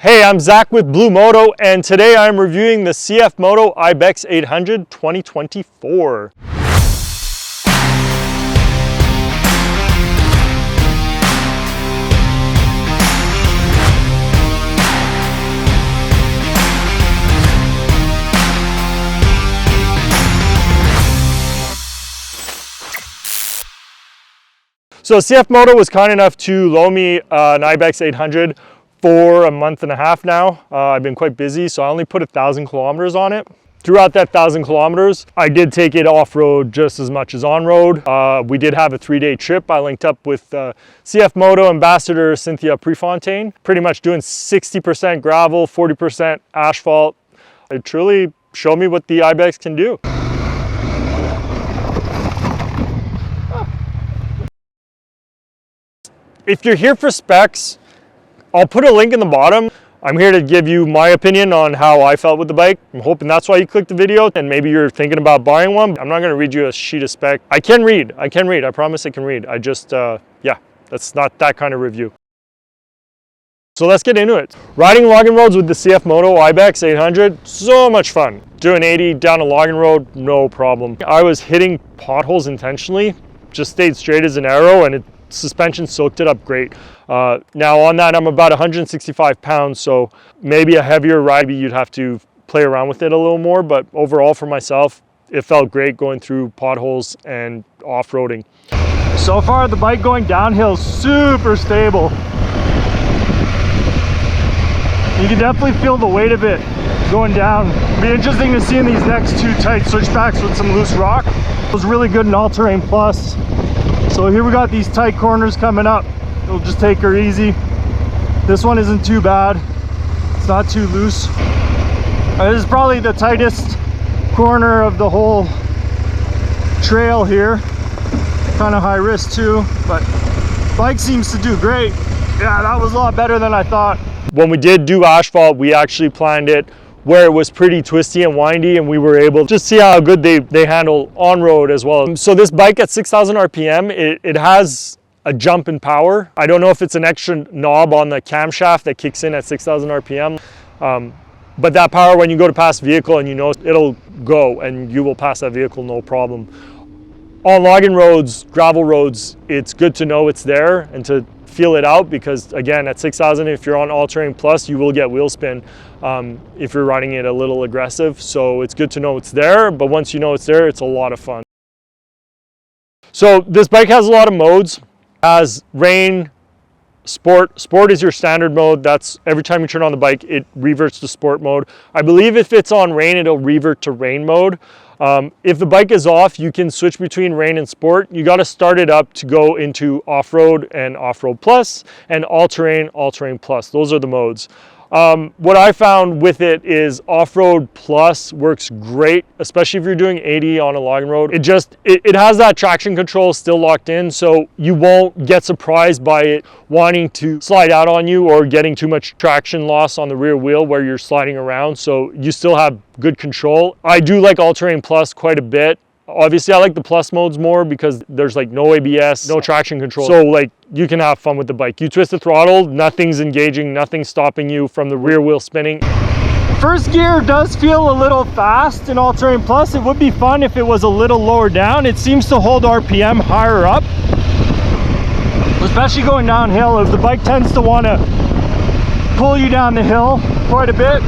Hey, I'm Zach with Blue Moto, and today I'm reviewing the CF Moto Ibex 800 2024. So CF Moto was kind enough to loan me an Ibex 800 for a month and a half now. I've been quite busy, so I only put 1,000 kilometers on it. Throughout that 1,000 kilometers, I did take it off-road just as much as on-road. We did have a 3-day trip. I linked up with CF Moto ambassador Cynthia Prefontaine, pretty much doing 60% gravel, 40% asphalt. It truly showed me what the Ibex can do. If you're here for specs, I'll put a link in the bottom. I'm here to give you my opinion on how I felt with the bike. I'm hoping that's why you clicked the video and maybe you're thinking about buying one. I'm not gonna read you a sheet of spec. I can read, I promise I can read. I just, yeah, that's not that kind of review. So let's get into it. Riding logging roads with the CF Moto Ibex 800, so much fun. Doing 80 down a logging road, no problem. I was hitting potholes intentionally, just stayed straight as an arrow, and suspension soaked it up great. Now on that, I'm about 165 pounds, so maybe a heavier ride, maybe you'd have to play around with it a little more, but overall for myself, it felt great going through potholes and off-roading. So far, the bike going downhill is super stable. You can definitely feel the weight of it going down. It'll be interesting to see in these next two tight switchbacks with some loose rock. It was really good in all-terrain plus. So here we got these tight corners coming up. It'll just take her easy. This one isn't too bad. It's not too loose. This is probably the tightest corner of the whole trail here. Kind of high risk too, but bike seems to do great. Yeah, that was a lot better than I thought. When we did do asphalt, we actually planned it where it was pretty twisty and windy, and we were able to just see how good they handle on-road as well. So this bike at 6,000 RPM, it has a jump in power. I don't know if it's an extra knob on the camshaft that kicks in at 6,000 RPM, but that power, when you go to pass vehicle and you know it'll go and you will pass that vehicle no problem. On logging roads, gravel roads, it's good to know it's there and to feel it out, because again, at 6,000, if you're on all-terrain plus, you will get wheel spin if you're riding it a little aggressive. So it's good to know it's there, but once you know it's there, it's a lot of fun. So this bike has a lot of modes. Has rain, sport. Sport is your standard mode. That's every time you turn on the bike, it reverts to sport mode. I believe if it's on rain, it'll revert to rain mode. If the bike is off, you can switch between rain and sport. You got to start it up to go into off-road and off-road plus and all-terrain plus. Those are the modes. What I found with it is off-road plus works great, especially if you're doing 80 on a logging road. It has that traction control still locked in, so you won't get surprised by it wanting to slide out on you or getting too much traction loss on the rear wheel where you're sliding around. So you still have good control. I do like all-terrain plus quite a bit. Obviously, I like the plus modes more because there's like no ABS, no traction control. So like you can have fun with the bike. You twist the throttle, nothing's engaging, nothing's stopping you from the rear wheel spinning. First gear does feel a little fast in all-terrain plus. It would be fun if it was a little lower down. It seems to hold RPM higher up, especially going downhill. The bike tends to want to pull you down the hill quite a bit.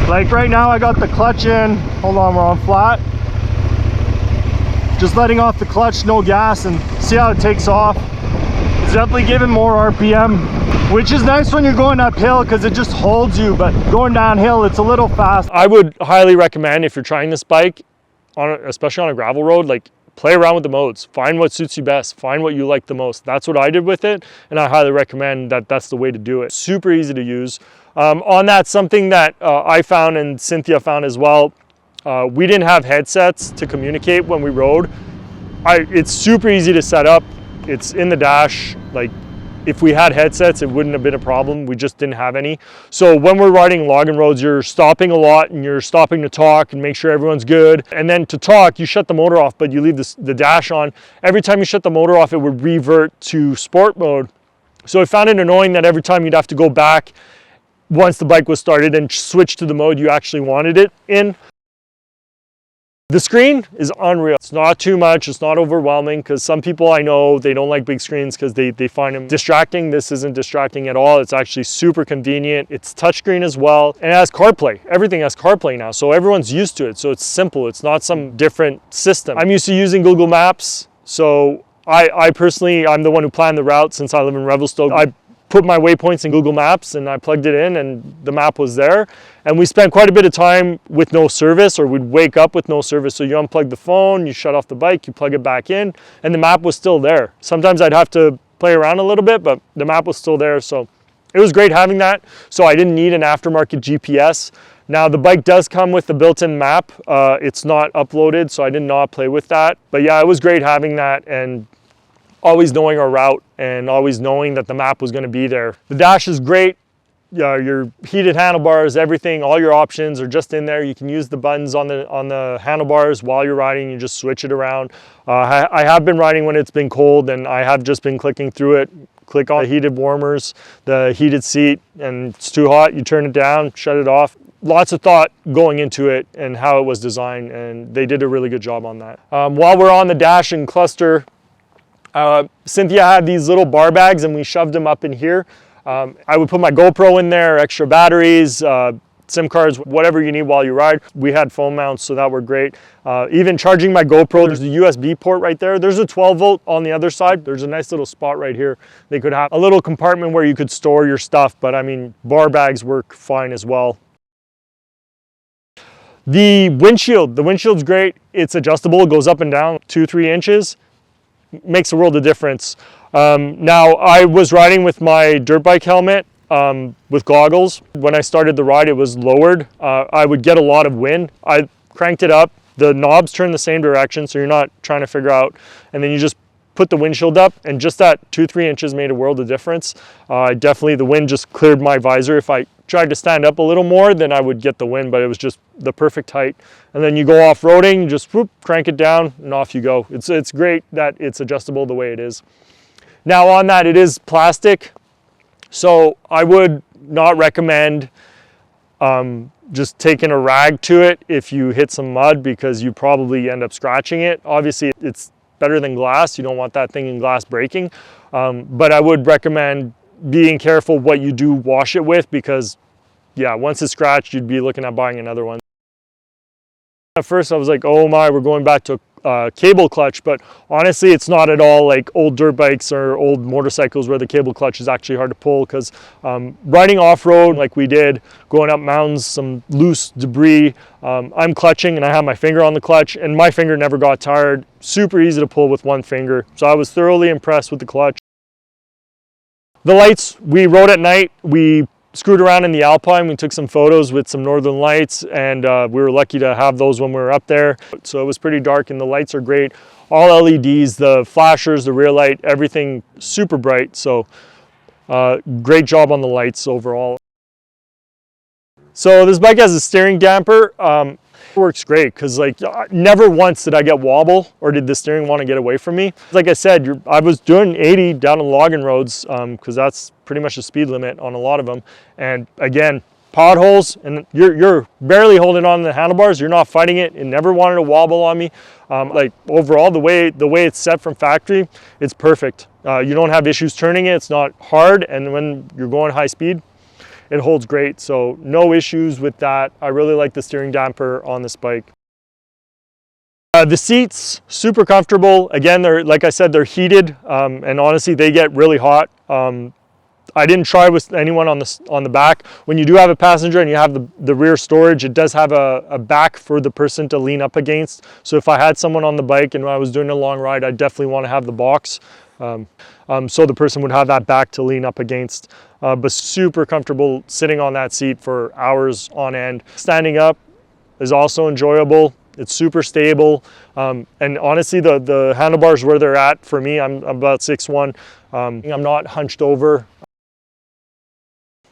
Like right now, I got the clutch in. Hold on, we're on flat. Just letting off the clutch, no gas, and see how it takes off. It's definitely giving more RPM, which is nice when you're going uphill because it just holds you, but going downhill, it's a little fast. I would highly recommend, if you're trying this bike, especially on a gravel road, like play around with the modes. Find what suits you best. Find what you like the most. That's what I did with it, and I highly recommend that. That's the way to do it. Super easy to use. On that, something that I found and Cynthia found as well, we didn't have headsets to communicate when we rode. It's super easy to set up. It's in the dash. Like if we had headsets, it wouldn't have been a problem. We just didn't have any. So when we're riding logging roads, you're stopping a lot and you're stopping to talk and make sure everyone's good. And then to talk, you shut the motor off, but you leave the dash on. Every time you shut the motor off, it would revert to sport mode. So I found it annoying that every time you'd have to go back once the bike was started and switch to the mode you actually wanted it in. The screen is unreal. It's not too much, it's not overwhelming, because some people I know, they don't like big screens because they find them distracting. This isn't distracting at all. It's actually super convenient. It's touchscreen as well, and it has CarPlay. Everything has CarPlay now, so everyone's used to it. So it's simple, it's not some different system. I'm used to using Google Maps, so I personally, I'm the one who planned the route since I live in Revelstoke. I put my waypoints in Google Maps and I plugged it in and the map was there. And we spent quite a bit of time with no service, or we'd wake up with no service. So you unplug the phone, you shut off the bike, you plug it back in, and the map was still there. Sometimes I'd have to play around a little bit, but the map was still there. So it was great having that. So I didn't need an aftermarket GPS. Now the bike does come with the built-in map. It's not uploaded, so I did not play with that. But yeah, it was great having that and always knowing our route and always knowing that the map was going to be there. The dash is great. Your heated handlebars, everything, all your options are just in there. You can use the buttons on the handlebars while you're riding. You just switch it around. I have been riding when it's been cold, and I have just been clicking through it. Click on the heated warmers, the heated seat, and it's too hot, you turn it down, shut it off. Lots of thought going into it and how it was designed, and they did a really good job on that. While we're on the dash and cluster, Cynthia had these little bar bags and we shoved them up in here. I would put my GoPro in there, extra batteries, SIM cards, whatever you need while you ride. We had phone mounts, so that were great. Even charging my GoPro, there's a USB port right there. There's a 12 volt on the other side. There's a nice little spot right here. They could have a little compartment where you could store your stuff, but I mean, bar bags work fine as well. The windshield's great. It's adjustable, it goes up and down 2-3 inches. Makes a world of difference. Now I was riding with my dirt bike helmet with goggles. When I started the ride, it was lowered. I would get a lot of wind. I cranked it up. The knobs turn the same direction, so you're not trying to figure out, and then you just put the windshield up, and just that 2-3 inches made a world of difference. Definitely the wind just cleared my visor. If I tried to stand up a little more, then I would get the wind, but it was just the perfect height. And then you go off-roading, you just whoop, crank it down, and off you go. It's great that it's adjustable the way it is. Now on that, it is plastic, so I would not recommend just taking a rag to it if you hit some mud, because you probably end up scratching it. Obviously, it's better than glass. You don't want that thing in glass breaking, but I would recommend being careful what you do wash it with, because yeah, once it's scratched, you'd be looking at buying another one. At first I was like, oh my, we're going back to cable clutch, but honestly it's not at all like old dirt bikes or old motorcycles where the cable clutch is actually hard to pull, because riding off-road like we did, going up mountains, some loose debris, I'm clutching and I have my finger on the clutch and my finger never got tired. Super easy to pull with one finger, so I was thoroughly impressed with the clutch. The lights, we rode at night. We screwed around in the Alpine. We took some photos with some northern lights, and we were lucky to have those when we were up there. So it was pretty dark and the lights are great. All LEDs, the flashers, the rear light, everything super bright. So great job on the lights overall. So this bike has a steering damper. Works great, because like never once did I get wobble or did the steering want to get away from me. Like I said, I was doing 80 down on logging roads, because that's pretty much the speed limit on a lot of them. And again, potholes, and you're barely holding on to the handlebars. You're not fighting it. It never wanted to wobble on me. Like overall, the way it's set from factory, it's perfect. You don't have issues turning it. It's not hard, and when you're going high speed, it holds great, so no issues with that. I really like the steering damper on this bike. The seats, super comfortable. Again, they're, like I said, they're heated, and honestly, they get really hot. I didn't try with anyone on the back. When you do have a passenger and you have the rear storage, it does have a back for the person to lean up against. So if I had someone on the bike and I was doing a long ride, I definitely want to have the box. So the person would have that back to lean up against, but super comfortable sitting on that seat for hours on end. Standing up is also enjoyable. It's super stable. And honestly, the handlebars where they're at for me, I'm about 6'1". I'm not hunched over.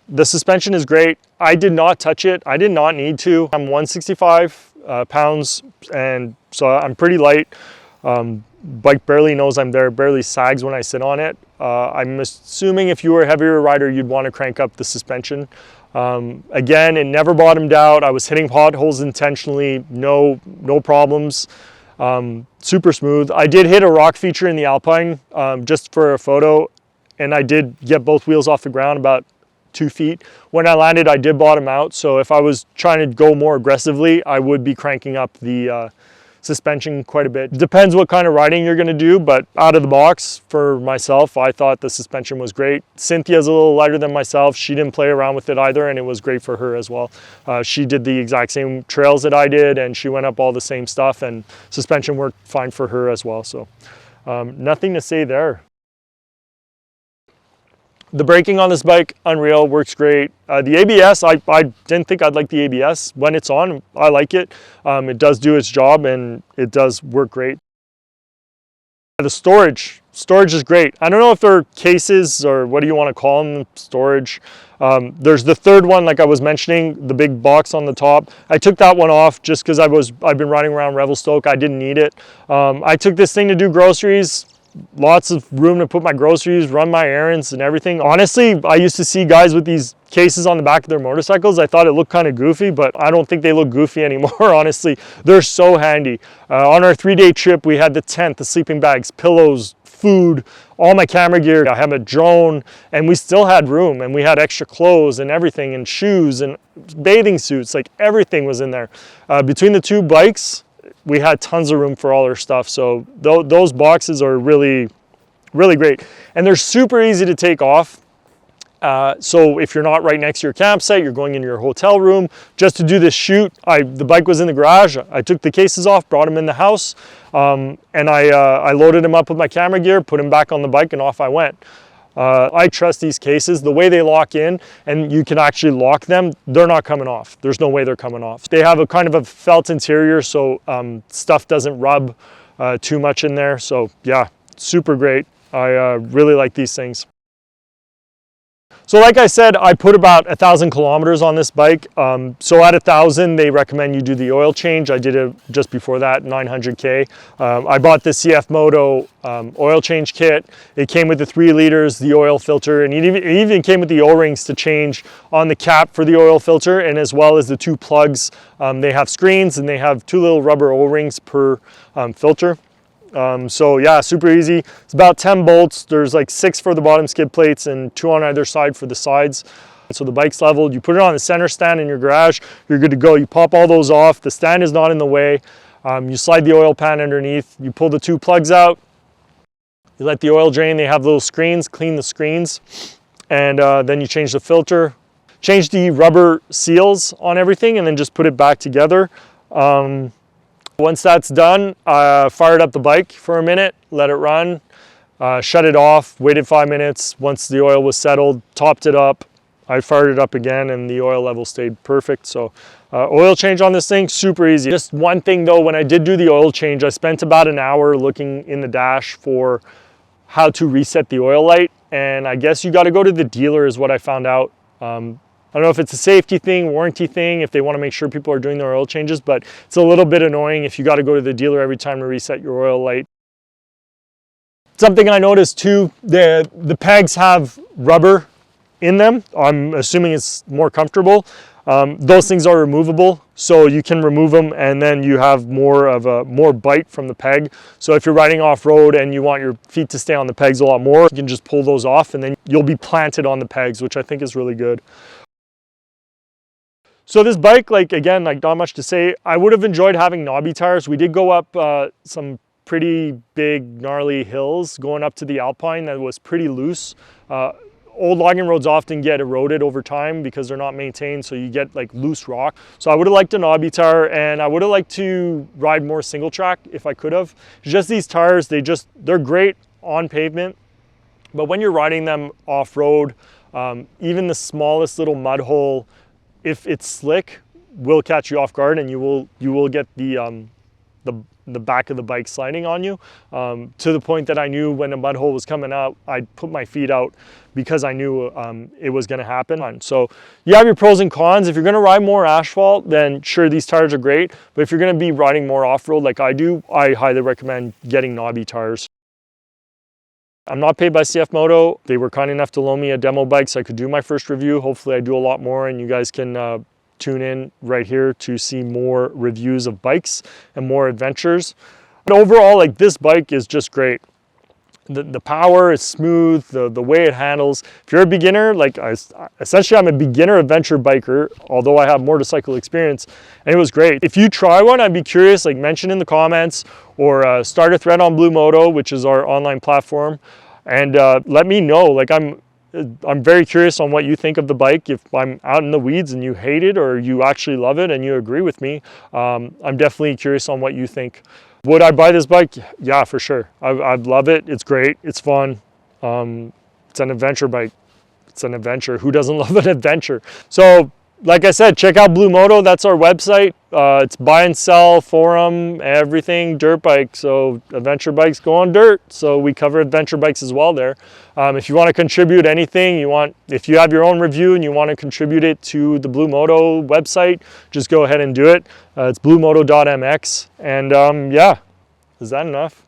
The suspension is great. I did not touch it. I did not need to. I'm 165 pounds, and so I'm pretty light. Bike barely knows I'm there, barely sags when I sit on it. I'm assuming if you were a heavier rider, you'd want to crank up the suspension. Again, it never bottomed out. I was hitting potholes intentionally, no problems. Super smooth. I did hit a rock feature in the Alpine just for a photo, and I did get both wheels off the ground about 2 feet. When I landed, I did bottom out, so if I was trying to go more aggressively, I would be cranking up the suspension quite a bit. Depends what kind of riding you're going to do, but out of the box for myself, I thought the suspension was great. Cynthia's a little lighter than myself. She didn't play around with it either, and it was great for her as well. She did the exact same trails that I did, and she went up all the same stuff, and suspension worked fine for her as well. So nothing to say there. The braking on this bike, unreal, works great. The ABS, I didn't think I'd like the ABS. When it's on, I like it. It does do its job, and it does work great. The storage is great. I don't know if they're cases or what do you want to call them, storage. There's the third one, like I was mentioning, the big box on the top. I took that one off just because I've been riding around Revelstoke. I didn't need it. I took this thing to do groceries. Lots of room to put my groceries, run my errands and everything. Honestly, I used to see guys with these cases on the back of their motorcycles. I thought it looked kind of goofy, but I don't think they look goofy anymore, honestly. They're so handy. On our 3-day trip, we had the tent, the sleeping bags, pillows, food, all my camera gear. I have a drone, and we still had room, and we had extra clothes and everything, and shoes and bathing suits, like everything was in there. Between the two bikes, we had tons of room for all our stuff. So those boxes are really, really great. And they're super easy to take off. So if you're not right next to your campsite, you're going into your hotel room, just to do this shoot, the bike was in the garage. I took the cases off, brought them in the house, and I loaded them up with my camera gear, put them back on the bike, and off I went. I trust these cases. The way they lock in, and you can actually lock them, they're not coming off. There's no way they're coming off. They have a kind of a felt interior, so stuff doesn't rub too much in there. So yeah, super great. I really like these things. So like I said, I put about 1,000 kilometers on this bike. So at 1,000, they recommend you do the oil change. I did it just before that, 900K. I bought the CF Moto oil change kit. It came with the 3 liters, the oil filter, and it even came with the O-rings to change on the cap for the oil filter, and as well as the 2 plugs. They have screens, and they have 2 little rubber O-rings per filter. So yeah, super easy. It's about 10 bolts. There's like 6 for the bottom skid plates and 2 on either side for the sides. So the bike's leveled. You put it on the center stand in your garage, you're good to go. You pop all those off. The stand is not in the way. You slide the oil pan underneath. You pull the 2 plugs out. You let the oil drain. They have little screens, clean the screens. And then you change the filter. Change the rubber seals on everything and then just put it back together. Once that's done, I fired up the bike for a minute, let it run, shut it off, waited 5 minutes. Once the oil was settled, topped it up. I fired it up again and the oil level stayed perfect. So oil change on this thing, super easy. Just one thing though, when I did do the oil change, I spent about an hour looking in the dash for how to reset the oil light. And I guess you got to go to the dealer is what I found out. I don't know if it's a safety thing, warranty thing, if they want to make sure people are doing their oil changes, but it's a little bit annoying if you got to go to the dealer every time to reset your oil light. Something I noticed too, the pegs have rubber in them. I'm assuming it's more comfortable. Those things are removable, so you can remove them and then you have more bite from the peg. So if you're riding off-road and you want your feet to stay on the pegs a lot more, you can just pull those off and then you'll be planted on the pegs, which I think is really good. So this bike, again, not much to say. I would have enjoyed having knobby tires. We did go up some pretty big, gnarly hills going up to the Alpine that was pretty loose. Old logging roads often get eroded over time because they're not maintained, so you get like loose rock. So I would have liked a knobby tire, and I would have liked to ride more single track if I could have. Just these tires, they're great on pavement, but when you're riding them off-road, even the smallest little mud hole, if it's slick, will catch you off guard, and you will get the the back of the bike sliding on you, to the point that I knew when a mud hole was coming up, I'd put my feet out because I knew it was going to happen. So you have your pros and cons. If you're going to ride more asphalt, then sure, these tires are great. But if you're going to be riding more off-road like I do, I highly recommend getting knobby tires. I'm not paid by CF Moto. They were kind enough to loan me a demo bike so I could do my first review. Hopefully I do a lot more, and you guys can tune in right here to see more reviews of bikes and more adventures. But overall, like, this bike is just great. The power is smooth, the way it handles. If you're a beginner, like essentially I'm a beginner adventure biker, although I have motorcycle experience, and it was great. If you try one, I'd be curious, like, mention in the comments or start a thread on Blue Moto, which is our online platform, and let me know. Like, I'm very curious on what you think of the bike. If I'm out in the weeds and you hate it, or you actually love it and you agree with me, I'm definitely curious on what you think. Would I buy this bike? Yeah, for sure. I'd love it. It's great. It's fun. It's an adventure bike. It's an adventure. Who doesn't love an adventure? So, like I said, check out Blue Moto. That's our website. It's buy and sell, forum, everything, dirt bike. So adventure bikes go on dirt. So we cover adventure bikes as well there. If you want to contribute anything, if you have your own review and you want to contribute it to the Blue Moto website, just go ahead and do it. It's bluemoto.mx. And yeah, is that enough?